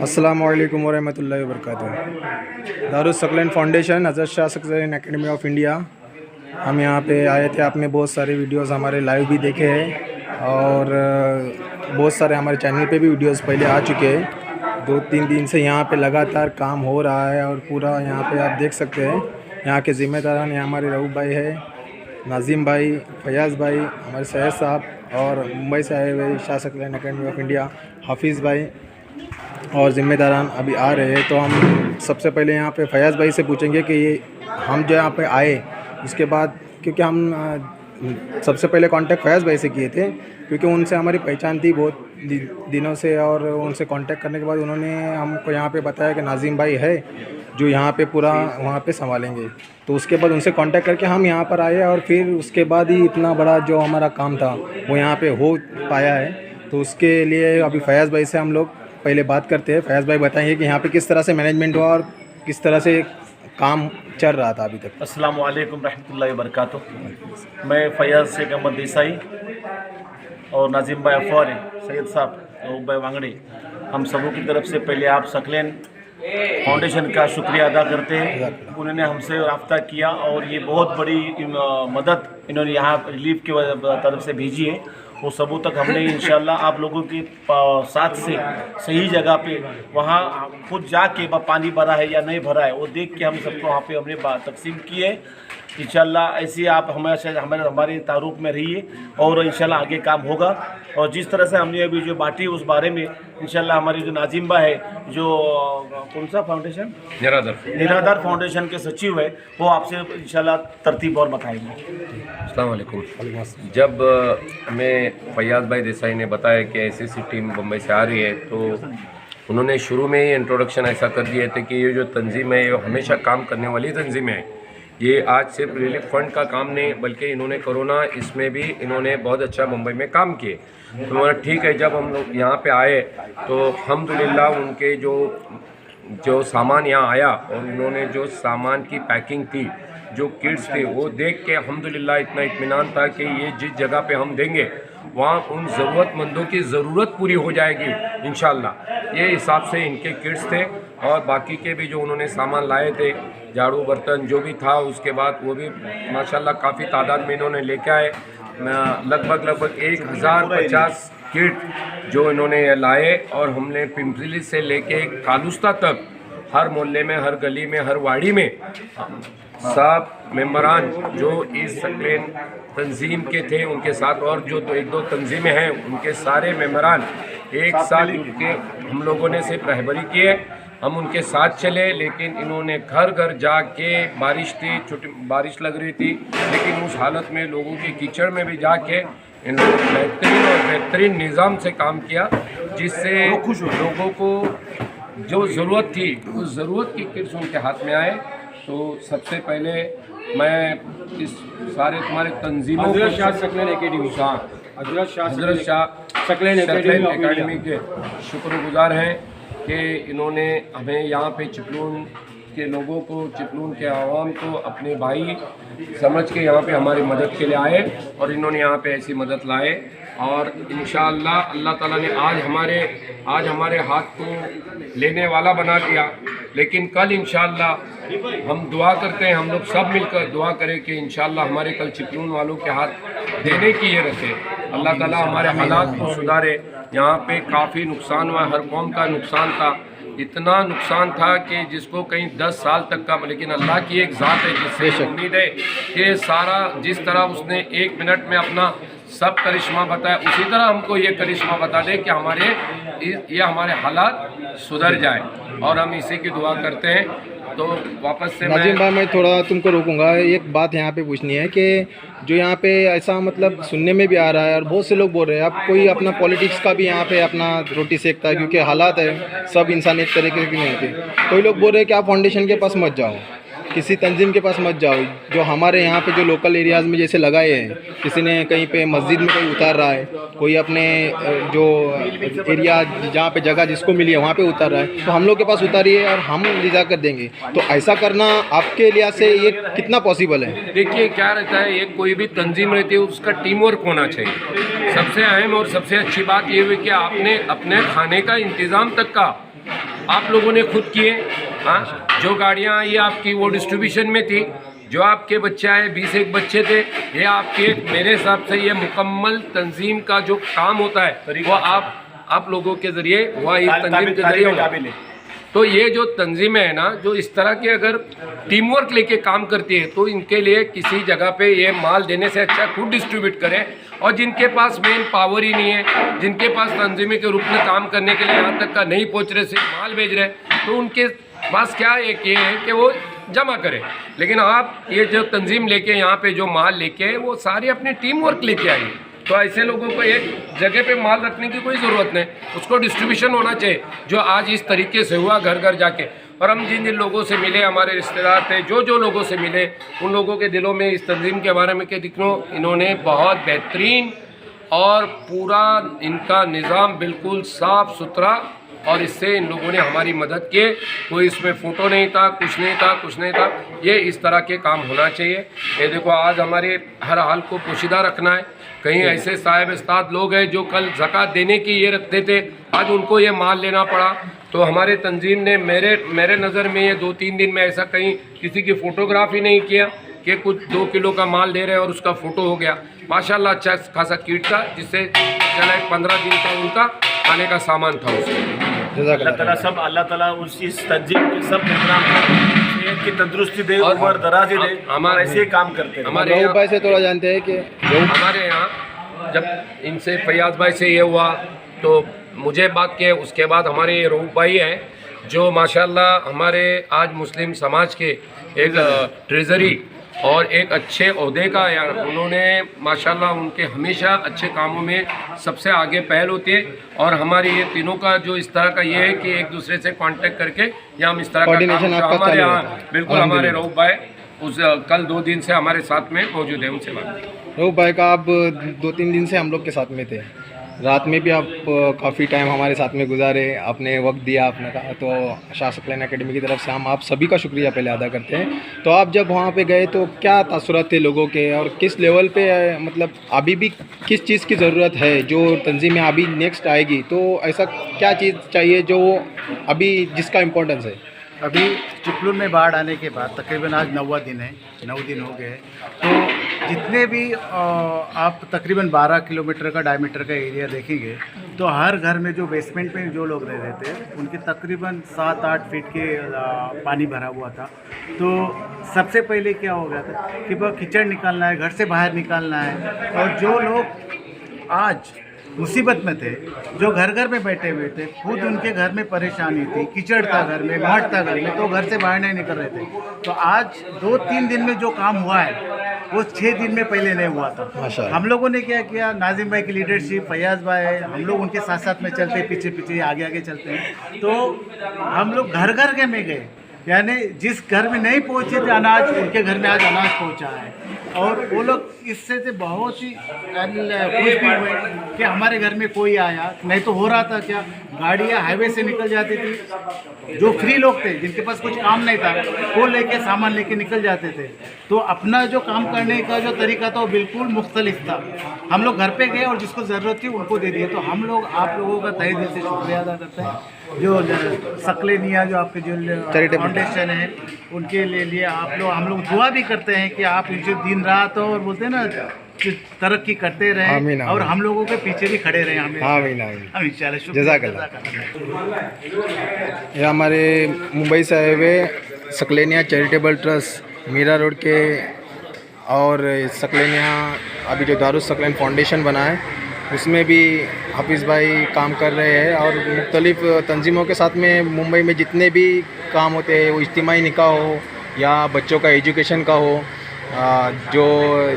अस्सलामु अलैकुम वरहमतुल्लाहि वबरकातुहू। दारुस सकलैन फाउंडेशन, हज़रत Shah Saqlain academy of India. हम यहाँ पे आए थे। आपने बहुत सारे वीडियोस हमारे लाइव भी देखे हैं और बहुत सारे हमारे चैनल पे भी वीडियोस पहले आ चुके हैं। 2-3 दिन से यहाँ पे लगातार काम हो रहा है और पूरा यहाँ पे आप देख सकते हैं। यहाँ के ज़िम्मेदारान यहाँ हमारे रऊफ़ भाई है, नाज़िम भाई, फयाज़ भाई, हमारे सैयद साहब और मुंबई से आए हुए Shah Saqlain academy of India हाफिज़ भाई और ज़िम्मेदारान अभी आ रहे हैं। तो हम सबसे पहले यहाँ पे फयाज़ भाई से पूछेंगे कि ये हम जो यहाँ पे आए उसके बाद, क्योंकि हम सबसे पहले कांटेक्ट फयाज़ भाई से किए थे क्योंकि उनसे हमारी पहचान थी बहुत दिनों से, और उनसे कांटेक्ट करने के बाद उन्होंने हमको यहाँ पे बताया कि नाज़िम भाई है जो यहाँ पे पूरा वहाँ पे संभालेंगे। तो उसके बाद उनसे कांटेक्ट करके हम यहाँ पर आए और फिर उसके बाद ही इतना बड़ा जो हमारा काम था वो यहाँ पे हो पाया है। तो उसके लिए अभी फयाज़ भाई से हम लोग पहले बात करते हैं। फयाज़ भाई बताएंगे कि यहाँ पे किस तरह से मैनेजमेंट हुआ और किस तरह से काम चल रहा था अभी तक। अस्सलाम वालेकुम रहमतुल्लाहि व बरकातुहू। मैं फयाज़ शेख अहमद देसाई और नाज़िम भाई अफवारी, सैयद साहब, रऊफ़ भाई वांगड़ी, हम सबों की तरफ से पहले आप सकलैन फाउंडेशन का शुक्रिया अदा करते हैं। उन्होंने हमसे रब्ता किया और ये बहुत बड़ी मदद इन्होंने यहाँ रिलीफ की तरफ से भेजी है। वो सबों तक हमने इंशाल्लाह आप लोगों के साथ से सही जगह पे वहाँ खुद जाके पानी भरा है या नहीं भरा है वो देख के हम सबको वहाँ पे हमने तकसीम की है। इंशाल्लाह ऐसे आप हमेशा हमारे तारुफ में रहिए और इंशाल्लाह आगे काम होगा। और जिस तरह से हमने अभी जो बांटी उस बारे में इंशाल्लाह हमारी जो नाज़िम भाई है, जो कौन सा फाउंडेशन, निराधार फाउंडेशन के सचिव है, वो आपसे इंशाल्लाह तरतीब और बताएंगे। अस्सलाम वालेकुम। जब हमें फयाज़ भाई देसाई ने बताया कि ऐसी टीम बम्बई से आ रही है तो उन्होंने शुरू में ही इंट्रोडक्शन ऐसा कर दिए थे कि ये जो तंजीम है ये हमेशा काम करने वाली तंजीम है। ये आज सिर्फ रिलीफ फंड का काम नहीं बल्कि इन्होंने कोरोना इसमें भी इन्होंने बहुत अच्छा मुंबई में काम किए। तो उन्होंने ठीक है, जब हम लोग यहाँ पे आए तो अल्हम्दुलिल्लाह उनके जो सामान यहाँ आया और उन्होंने जो सामान की पैकिंग थी, जो किट्स थे, वो देख के अल्हम्दुलिल्लाह इतना इत्मीनान था कि ये जिस जगह पे हम देंगे वहाँ उन ज़रूरतमंदों की ज़रूरत पूरी हो जाएगी इंशाल्लाह। ये हिसाब से इनके किट्स थे और बाकी के भी जो उन्होंने सामान लाए थे, झाड़ू बर्तन जो भी था, उसके बाद वो भी माशाल्लाह काफ़ी तादाद में इन्होंने लेके आए। लगभग 1050 किट जो इन्होंने लाए और हमने पिंपरी से लेके कालुस्ता तक हर मोहल्ले में, हर गली में, हर वाड़ी में सब मेंबरान जो इस सकलैन तंजीम के थे उनके साथ और जो एक दो तंजीमें हैं उनके सारे मेंबरान एक साथ जुट के हम लोगों ने सिर्फ रहबरी किए, हम उनके साथ चले। लेकिन इन्होंने घर घर जाके, बारिश थी, छोटी बारिश लग रही थी, लेकिन उस हालत में लोगों के कीचड़ में भी जाके इन्होंने बेहतरीन निज़ाम से काम किया, जिससे लोगों को जो ज़रूरत थी उस ज़रूरत की किट्स उनके हाथ में आए। तो सबसे पहले मैं इस सारे तुम्हारे तंजीमों हज़रत शाह सकलैन एकेडमी, हज़रत शाह सकलैन एकेडमी के शुक्रगुजार हैं कि इन्होंने हमें यहाँ पे चिपलून के लोगों को, चिपलून के आवाम को अपने भाई समझ के यहाँ पे हमारी मदद के लिए आए और इन्होंने यहाँ पे ऐसी मदद लाए। और इंशाअल्लाह अल्लाह ताला ने आज हमारे हाथ को लेने वाला बना दिया, लेकिन कल इंशाअल्लाह हम दुआ करते हैं, हम लोग सब मिलकर दुआ करें कि इंशाअल्लाह हमारे कल चिपलून वालों के हाथ देने की ये रखे। अल्लाह ताला हमारे हालात को सुधारे। यहाँ पे काफ़ी नुकसान हुआ, हर कौम का नुकसान था, इतना नुकसान था कि जिसको कहीं 10 साल तक का, लेकिन अल्लाह की एक ज़ात है जिससे उम्मीद है कि सारा जिस तरह उसने 1 मिनट में अपना सब करिश्मा बताया, उसी तरह हमको ये करिश्मा बता दे कि हमारे हालात सुधर जाए और हम इसी की दुआ करते हैं। तो वापस से नाज़िम भाई मैं थोड़ा तुमको रोकूंगा। एक बात यहाँ पे पूछनी है कि जो यहाँ पे ऐसा मतलब सुनने में भी आ रहा है और बहुत से लोग बोल रहे हैं, आप कोई अपना पॉलिटिक्स का भी यहाँ पे अपना रोटी सेकता है, क्योंकि हालात है सब इंसान एक तरीके के नहीं होते। कोई लोग बोल रहे हैं कि आप फाउंडेशन के पास मत जाओ, किसी तंजीम के पास मत जाओ। जो हमारे यहाँ पे जो लोकल एरियाज़ में जैसे लगाए हैं, किसी ने कहीं पे मस्जिद में कोई उतार रहा है, कोई अपने जो एरिया जहाँ पे जगह जिसको मिली है वहाँ पे उतार रहा है, तो हम लोग के पास उतारिए और हम लिजा कर देंगे। तो ऐसा करना आपके लिहाज से ये कितना पॉसिबल है? देखिए क्या रहता है, एक कोई भी तंजीम रहती है उसका टीम वर्क होना चाहिए। सबसे अहम और सबसे अच्छी बात ये हुई कि आपने अपने खाने का इंतज़ाम तक का आप लोगों ने खुद किए। हाँ, जो गाड़ियाँ आई आपकी वो डिस्ट्रीब्यूशन में थी, जो आपके बच्चे आए 20 बच्चे थे, ये आपके मेरे हिसाब से ये मुकम्मल तंजीम का जो काम होता है वो आप लोगों के ज़रिए हुआ, इस तंजीम के ज़रिए हुआ। तो ये जो तंजीमें है ना, जो इस तरह के अगर टीम वर्क लेके काम करती है तो इनके लिए किसी जगह पे ये माल देने से अच्छा खुद डिस्ट्रीब्यूट करें। और जिनके पास मेन पावर ही नहीं है, जिनके पास तंजीमी के रूप में काम करने के लिए यहाँ तक का नहीं पहुँच रहे, सिर्फ माल भेज रहे, तो उनके पास क्या एक ये है कि वो जमा करें। लेकिन आप ये जो तंजीम लेके यहाँ पे जो माल लेके आए वो सारे अपने टीम वर्क लेके आइए। तो ऐसे लोगों को एक जगह पे माल रखने की कोई ज़रूरत नहीं, उसको डिस्ट्रीब्यूशन होना चाहिए जो आज इस तरीके से हुआ घर घर जाके। और हम जिन जिन लोगों से मिले, हमारे रिश्तेदार थे, जो लोगों से मिले, उन लोगों के दिलों में इस तंजीम के बारे में इन्होंने बहुत बेहतरीन और पूरा इनका निज़ाम बिल्कुल साफ़ सुथरा, और इससे इन लोगों ने हमारी मदद की। कोई इसमें फ़ोटो नहीं था, कुछ नहीं था। ये इस तरह के काम होना चाहिए। ये देखो आज हमारे हर हाल को पोशीदा रखना है। कहीं ऐसे साहिब उस्ताद लोग हैं जो कल ज़कात देने की ये रखते थे, आज उनको ये माल लेना पड़ा। तो हमारे तंजीम ने मेरे नज़र में ये 2-3 दिन में ऐसा कहीं किसी की फ़ोटोग्राफी नहीं किया कि कुछ 2 किलो का माल दे रहे हैं और उसका फ़ोटो हो गया। माशाल्लाह अच्छा खासा किट था, जिससे चला 15 दिन का उनका खाने का सामान था उसमें। अल्लाह ताला इस तंजीम के सब की तंदुरुस्ती दे, उम्र दराज दे। हमारे ऐसे काम करते हैं। हमारे यहाँ भाई से थोड़ा जानते हैं कि हमारे यहाँ जब इनसे फैयाज भाई से ये हुआ तो मुझे बात किए, उसके बाद हमारे रऊफ भाई हैं जो माशाल्लाह हमारे आज मुस्लिम समाज के एक ट्रेजरी और एक अच्छे ओहदे का यार, उन्होंने माशाल्लाह उनके हमेशा अच्छे कामों में सबसे आगे पहल होती है। और हमारे ये तीनों का जो इस तरह का ये है कि एक दूसरे से कांटेक्ट करके या हम इस तरह का काम हमारे यहाँ बिल्कुल हमारे रऊफ भाई उस कल 2 दिन से हमारे साथ में मौजूद है। उनसे बात रऊफ भाई का आप 2-3 दिन से हम लोग के साथ में थे, रात में भी आप काफ़ी टाइम हमारे साथ में गुजारे, आपने वक्त दिया आपने कहा, तो शाह सकलैन एकेडमी की तरफ से हम आप सभी का शुक्रिया पहले अदा करते हैं। तो आप जब वहाँ पे गए तो क्या तासुरात थे लोगों के, और किस लेवल पे मतलब अभी भी किस चीज़ की ज़रूरत है जो तंजीम में अभी नेक्स्ट आएगी, तो ऐसा क्या चीज़ चाहिए जो अभी जिसका इम्पोर्टेंस है? अभी चिपलून में बाढ़ आने के बाद तकरीबन आज 9वां दिन है, 9 दिन हो गए। तो जितने भी आप तकरीबन 12 किलोमीटर का डायमीटर का एरिया देखेंगे तो हर घर में जो बेसमेंट में जो लोग रह रहे थे उनके तकरीबन 7-8 फीट के पानी भरा हुआ था। तो सबसे पहले क्या हो गया था कि वह कीचड़ निकालना है, घर से बाहर निकालना है। और जो लोग आज मुसीबत में थे, जो घर घर में बैठे हुए थे, खुद उनके घर में परेशानी थी, कीचड़ था घर में, मठ था घर में, तो घर से बाहर नहीं निकल रहे थे। तो आज 2-3 दिन में जो काम हुआ है वो 6 दिन में पहले नहीं हुआ था। हम लोगों ने क्या किया, नाजिम भाई की लीडरशिप, फैयाज भाई, हम लोग उनके साथ साथ में चलते, पीछे पीछे आगे आगे चलते हैं। तो हम लोग घर घर के में गए, यानी जिस घर में नहीं पहुंचे थे अनाज, उनके घर में आज अनाज पहुंचा है। और वो लोग इससे से बहुत ही खुश भी हुए कि हमारे घर में कोई आया। नहीं तो हो रहा था क्या, गाड़ियाँ हाईवे से निकल जाती थी, जो फ्री लोग थे जिनके पास कुछ काम नहीं था वो लेके सामान लेके निकल जाते थे। तो अपना जो काम करने का जो तरीका था वो बिल्कुल मुख्तलिफ था। हम लोग घर पे गए और जिसको ज़रूरत थी उनको दे दिए। तो हम लोग आप लोगों का तहे दिल से शुक्रिया अदा करते हैं। जो सकलेनिया जो आपके जो फाउंडेशन है उनके लिए आप लोग, हम लोग दुआ भी करते हैं कि आप इनसे दिन रात और बोलते हैं ना तरक्की करते रहें, और हम लोगों के पीछे भी खड़े रहें हमें। हम इंशाल्लाह। जज़ाकल्लाह। ये हमारे मुंबई से आए हुए सकलेनिया चैरिटेबल ट्रस्ट मीरा रोड के, और सकलेनिया अभी जो दारुस सकलैन फाउंडेशन बना है उसमें भी हाफिज़ भाई काम कर रहे हैं। और मुख्तलिफ़ तंजीमों के साथ में मुंबई में जितने भी काम होते हैं, वो इज्तिमाई निकाह हो या बच्चों का एजुकेशन का हो, जो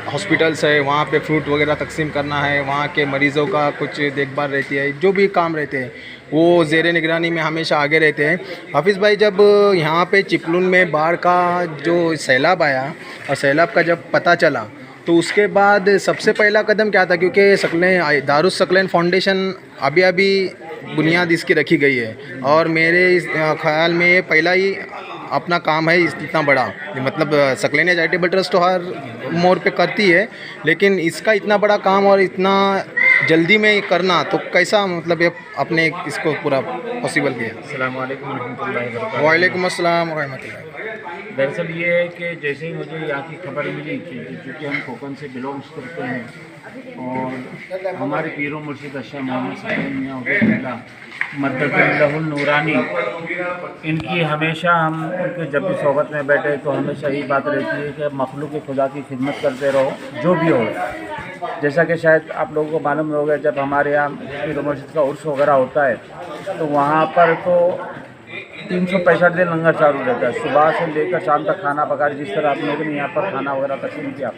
हॉस्पिटल्स है वहाँ पे फ्रूट वगैरह तकसीम करना है, वहाँ के मरीज़ों का कुछ देखभाल रहती है, जो भी काम रहते हैं वो ज़ेरे निगरानी में हमेशा आगे रहते हैं। हाफिज़ भाई, जब यहाँ पे चिपलून में बाढ़ का जो सैलाब आया और सैलाब का जब पता चला तो उसके बाद सबसे पहला कदम क्या था? क्योंकि सकलेन दारुस सकलेन फाउंडेशन अभी बुनियाद इसकी रखी गई है और मेरे ख्याल में ये पहला ही अपना काम है इतना बड़ा। मतलब सकलेन चैरिटेबल ट्रस्ट तो हर मोड़ पे करती है, लेकिन इसका इतना बड़ा काम और इतना जल्दी में करना तो कैसा, मतलब ये अपने इसको पूरा पॉसिबल किया? अस्सलाम वालेकुम रहमतुल्लाहि व बरकातहू। वालेकुम अस्सलाम व रहमतुल्लाह। दरअसल ये है कि जैसे ही मुझे यहाँ की खबर मिली थी, क्योंकि हम कोकन से बिलोंग्स करते हैं और हमारे पीरो मुर्शिद अशा मोहम्मद सलीम मियां उद्दीन मद्दतुल्लाहुल नूरानी, इनकी हमेशा हम उनके जब भी सोबत में बैठे तो हमेशा यही बात रहती है कि मखलूक खुदा की खिदमत करते रहो जो भी हो। जैसा कि शायद आप लोगों को मालूम होगा, जब हमारे यहाँ पीरो मुर्शिद का उर्स वगैरह होता है तो वहाँ पर तो 365 दिन लंगर चालू रहता है, सुबह से लेकर शाम तक खाना पका। जिस तरह आप लोगों ने यहाँ पर खाना वगैरह तकसीम किया,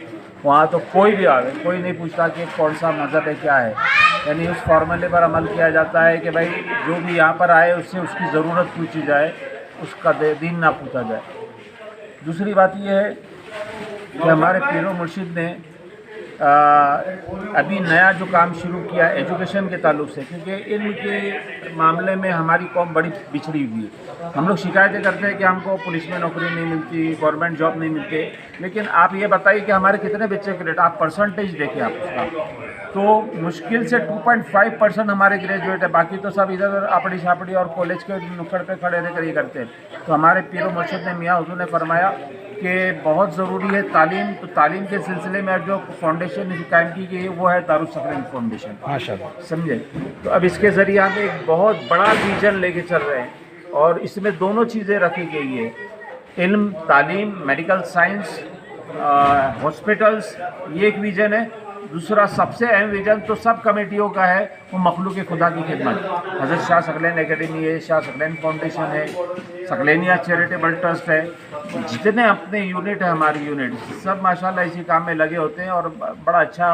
वहाँ तो कोई भी आवे, कोई नहीं पूछता कि कौन सा मज़हब है, क्या है। यानी उस फॉर्मूले पर अमल किया जाता है कि भाई जो भी यहाँ पर आए उससे उसकी ज़रूरत पूछी जाए, उसका दीन ना पूछा जाए। दूसरी बात यह है कि हमारे पीरो मुर्शिद ने अभी नया जो काम शुरू किया एजुकेशन के ताल्लुक से, क्योंकि इल्म के मामले में हमारी कौम बड़ी पिछड़ी हुई है। हम लोग शिकायतें करते हैं कि हमको पुलिस में नौकरी नहीं मिलती, गवर्नमेंट जॉब नहीं मिलते, लेकिन आप ये बताइए कि हमारे कितने बच्चे ग्रेड, आप परसेंटेज देखें आप उसका, तो मुश्किल से 2.5% हमारे ग्रेजुएट है, बाकी तो सब इधर आपड़ी छापड़ी और कॉलेज के नुक्कड़ पे खड़े रहकर ये करते हैं। तो हमारे पीरो मुर्शिद ने मियाँ हुजूर ने फरमाया कि बहुत ज़रूरी है तालीम। तो तालीम के सिलसिले में जो फाउंडेशन कायम की गई है वो है दारुस सकलेन फाउंडेशन, माशाल्लाह। समझे। तो अब इसके ज़रिए हम एक बहुत बड़ा विजन लेके चल रहे हैं और इसमें दोनों चीज़ें रखी गई है, इल्म, तालीम, मेडिकल साइंस, हॉस्पिटल्स, ये एक विज़न है। दूसरा सबसे अहम विज़न तो सब कमेटियों का है, वो मखलूक खुदा की खिदमत। हज़रत शाह सकलेन एकेडमी है, शाह सकलेन फाउंडेशन है, सकलेनिया चैरिटेबल ट्रस्ट है, जितने अपने यूनिट है हमारी यूनिट सब माशाल्लाह इसी काम में लगे होते हैं और बड़ा अच्छा।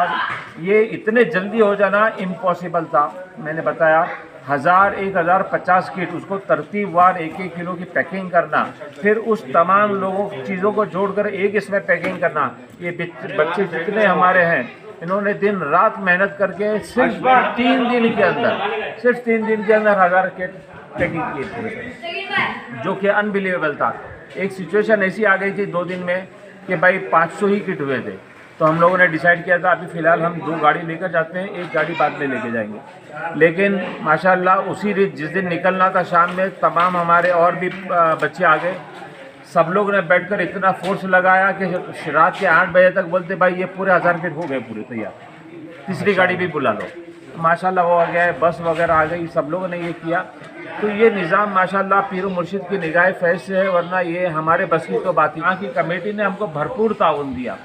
ये इतने जल्दी हो जाना इम्पॉसिबल था। मैंने बताया 1050 किट, उसको तरतीबवार 1-1 किलो की पैकिंग करना, फिर उस तमाम लोगों चीज़ों को जोड़कर एक इसमें पैकिंग करना। ये बच्चे जितने हमारे हैं इन्होंने दिन रात मेहनत करके सिर्फ 3 दिन के अंदर 1000 किट पैकिंग किए थे, जो कि अनबिलीवेबल था। एक सिचुएशन ऐसी आ गई थी 2 दिन में कि भाई 500 ही किट हुए थे, तो हम लोगों ने डिसाइड किया था अभी फ़िलहाल हम 2 गाड़ी लेकर जाते हैं, 1 गाड़ी बाद में लेके जाएंगे। लेकिन माशाल्लाह उसी जिस दिन निकलना था शाम में तमाम हमारे और भी बच्चे आ गए। सब लोग ने बैठकर इतना फोर्स लगाया कि रात के 8 बजे तक बोलते भाई ये पूरे 1000 किट हो गए पूरे तैयार, तीसरी गाड़ी भी बुला लो। माशाल्लाह वो आ गया है, बस वगैरह आ गई, सब लोगों ने ये किया। तो ये निज़ाम माशाल्लाह पीरो मुर्शिद की निगाह फैज़ से है, वरना ये हमारे बस की तो बात ही। यहाँ की कमेटी ने हमको भरपूर ताउन दिया।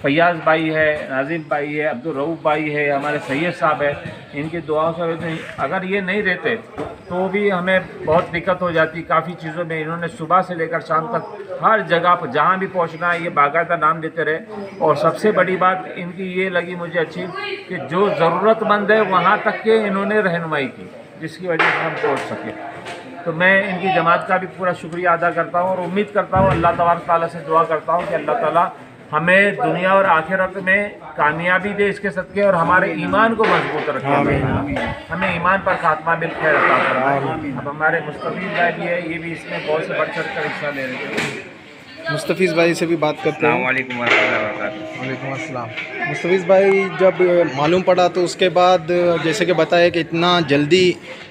फैयाज़ भाई है, नाजिम भाई है, अब्दुल रऊफ़ भाई है, हमारे सैयद साहब है, इनकी दुआओं से अगर ये नहीं रहते तो भी हमें बहुत दिक्कत हो जाती। काफ़ी चीज़ों में इन्होंने सुबह से लेकर शाम तक हर जगह पर जहाँ भी पहुँचना है ये बाकायदा नाम देते रहे। और सबसे बड़ी बात इनकी ये लगी मुझे अच्छी कि जो ज़रूरतमंद है वहाँ तक के इन्होंने रहनुमाई की, जिसकी वजह से हम पहुँच सके। तो मैं इनकी जमात का भी पूरा शुक्रिया अदा करता हूँ और उम्मीद करता हूँ अल्लाह तबारक ताला से दुआ करता हूँ कि अल्लाह ताला हमें दुनिया और आखिरत में कामयाबी दे इसके सदक़े और हमारे ईमान को मजबूत रखे, हमें ईमान पर खात्मा बिल खैर अता फरमाए। अब हमारे मुस्तफ़ीज़ भाई भी है, ये भी इसमें बहुत से बढ़ चढ़ कर हिस्सा ले रहे हैं। मुस्तफ़ीज़ भाई से भी बात करते हैं। वालेकुम अस्सलाम। मुस्तफ़ीज़ भाई, जब मालूम पड़ा तो उसके बाद जैसे कि बताया कि इतना जल्दी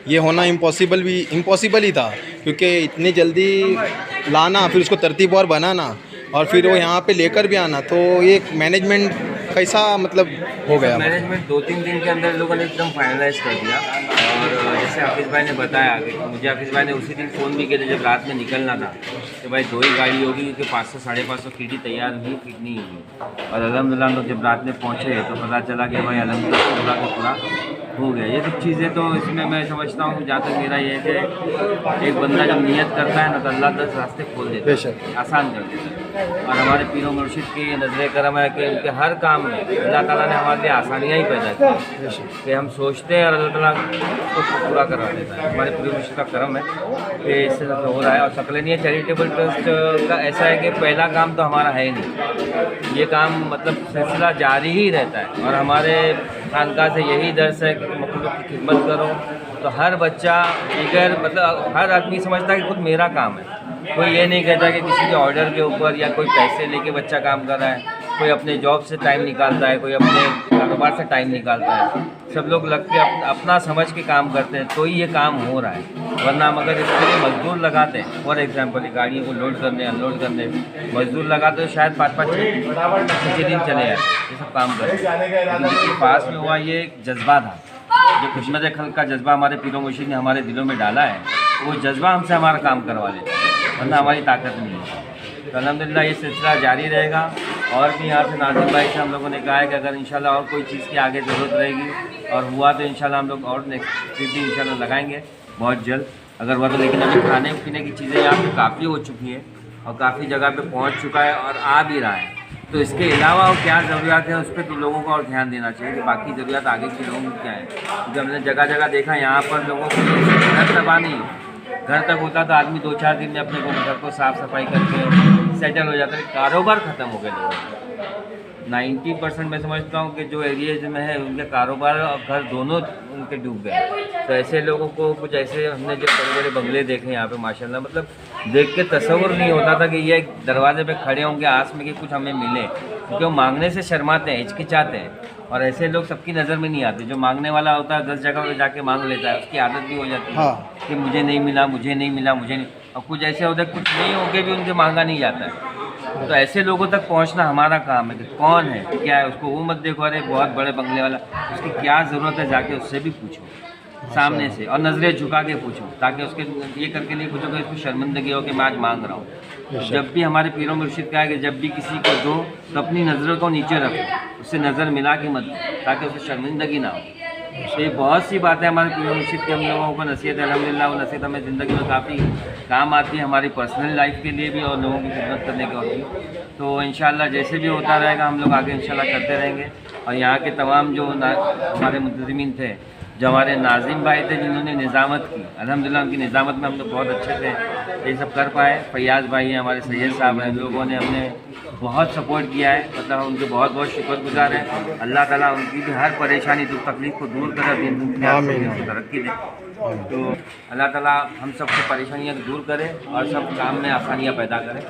ये होना इम्पॉसिबल ही था, क्योंकि इतनी जल्दी लाना, फिर उसको तरतीबवार बनाना और फिर वो यहाँ पे लेकर भी आना, तो ये मैनेजमेंट कैसा मतलब हो गया? मैनेजमेंट 2-3 दिन के अंदर लोगों ने एकदम फाइनलाइज कर दिया। और जैसे हाफिज़ भाई ने बताया कि मुझे हाफिज़ भाई ने उसी दिन फ़ोन भी किया जब रात में निकलना था, कि भाई 2 ही गाड़ी होगी क्योंकि 500 550 कीटी तैयार हुई, फिट नहीं हुई। और अलहमदिल्ला हम लोग जब रात में पहुँचे तो पता चला कि भाई अलहमदिल्ला पूरा का पूरा हो गया। ये सब चीज़ें तो इसमें मैं समझता हूँ, जहाँ तक मेरा ये है कि एक बंदा जब नियत करता है ना तो अल्लाह 10 रास्ते खोल देता है, आसान कर देता है। और हमारे पीरो मुर्शिद की ये नज़र करम है कि उनके हर काम में अल्लाह ताला ने हमारे लिए आसानियाँ ही पैदा की कि हम सोचते हैं और अल्लाह ताला उसको पूरा करवा देता है। हमारे पीरो मुर्शिद का करम है कि इससे सब हो रहा है। और सकलैनिया चैरिटेबल ट्रस्ट का ऐसा है कि पहला काम तो हमारा है ही नहीं, ये काम मतलब सिलसिला जारी ही रहता है। और हमारे खानका से यही दर्स है कि मखलूक की खिदमत करो। तो हर बच्चा बगैर मतलब हर आदमी समझता है कि खुद मेरा काम है। कोई ये नहीं कहता कि किसी के ऑर्डर के ऊपर या कोई पैसे लेके बच्चा काम कर रहा है, कोई अपने जॉब से टाइम निकालता है, कोई अपने कारोबार से टाइम निकालता है। सब लोग लग के अपना समझ के काम करते हैं तो ही ये काम हो रहा है। वरना हम अगर इसके लिए मजदूर लगाते हैं, फॉर एग्जांपल गाड़ियों को लोड करने अनलोड करने मजदूर लगाते तो शायद 5-5 6 दिन चले जाते, ये सब काम करते हैं। लेकिन जिसके पास में हुआ ये एक जज्बा था, जो खिदमत खल्क का जज्बा हमारे पीरो मुर्शिद ने हमारे दिलों में डाला है, वो जज्बा हमसे हमारा काम करवा लेता है, वरना हमारी ताकत नहीं है। तो अल्हम्दुलिल्लाह ये सिलसिला जारी रहेगा। और भी यहाँ से नाज़िम भाई से हम लोगों ने कहा है कि अगर इंशाल्लाह और कोई चीज़ की आगे ज़रूरत रहेगी और हुआ तो इंशाल्लाह हम लोग और नेक्स्ट ट्रिप भी इंशाल्लाह लगाएंगे बहुत जल्द अगर हुआ तो। लेकिन अभी खाने पीने की चीज़ें यहाँ पे काफ़ी हो चुकी हैं और काफ़ी जगह पे पहुँच चुका है और आ भी रहा है। तो इसके अलावा और क्या ज़रूरियात है उस पर तो लोगों को और ध्यान देना चाहिए कि बाकी ज़रूरियात आगे के लोगों की क्या है। क्योंकि हमने जगह जगह देखा यहाँ पर लोगों को घर तबाह नहीं हो, घर तक होता तो आदमी 2-4 दिन में अपने को घर को साफ़ सफाई करके सेटल हो जाता है। कारोबार ख़त्म हो गए लोगों का। 90% मैं समझता हूँ कि जो एरियाज में है उनके कारोबार और घर दोनों उनके डूब गए। तो ऐसे लोगों को कुछ ऐसे हमने जो बड़े बड़े बंगले देखे यहाँ पे माशाल्लाह, मतलब देख के तसव्वुर नहीं होता था कि ये दरवाजे पे खड़े होंगे आस में कि कुछ हमें मिले, क्योंकि वो मांगने से शर्माते हैं, हिचकिचाते हैं। और ऐसे लोग सबकी नज़र में नहीं आते। जो मांगने वाला होता है 10 जगह पर जाके मांग लेता है, उसकी आदत भी हो जाती है कि मुझे नहीं मिला, मुझे नहीं मिला, मुझे नहीं। और कुछ ऐसे होते हैं कुछ नहीं होके भी उनके मांगा नहीं जाता है। तो ऐसे लोगों तक पहुंचना हमारा काम है कि कौन है क्या है, उसको वो मत देखो अरे बहुत बड़े बंगले वाला, उसकी क्या ज़रूरत है जाके उससे भी पूछो सामने से और नज़रें झुका के पूछो, ताकि उसके ये करके नहीं पूछो कि इसको शर्मिंदगी हो कि मैं आज मांग रहा हूँ। जब भी हमारे पीरो मुर्शिद का है कि जब भी किसी को दो तो अपनी नज़रों को नीचे रखो, उससे नज़र मिला के मत दो ताकि उसे शर्मिंदगी ना हो। तो ये बहुत सी बातें हमारे पीरो मुर्शिद की हम लोगों को नसीहत है। अल्हम्दुलिल्लाह वो नसीहत हमें ज़िंदगी में काफ़ी काम आती है, हमारी पर्सनल लाइफ के लिए भी और लोगों की खिदमत करने के लिए। तो इंशाल्लाह जैसे भी होता रहेगा हम लोग आगे इंशाल्लाह करते रहेंगे। और यहाँ के तमाम जो हमारे मुंतज़िमीन थे, जो हमारे नाज़िम भाई थे जिन्होंने निज़ामत की, अल्हम्दुलिल्लाह उनकी निज़ामत में हम लोग बहुत अच्छे से ये सब कर पाए। फैयाज़ भाई हैं, हमारे सैयद साहब हैं, लोगों ने हमने बहुत सपोर्ट किया है, मतलब हम उनके बहुत बहुत शुक्रगुज़ार हैं। अल्लाह ताला उनकी भी हर परेशानी दुख तकलीफ़ को दूर करे, उनको तरक्की दे। तो अल्लाह ताला हम सब से परेशानियाँ दूर करे और सब काम में आसानियाँ पैदा करे।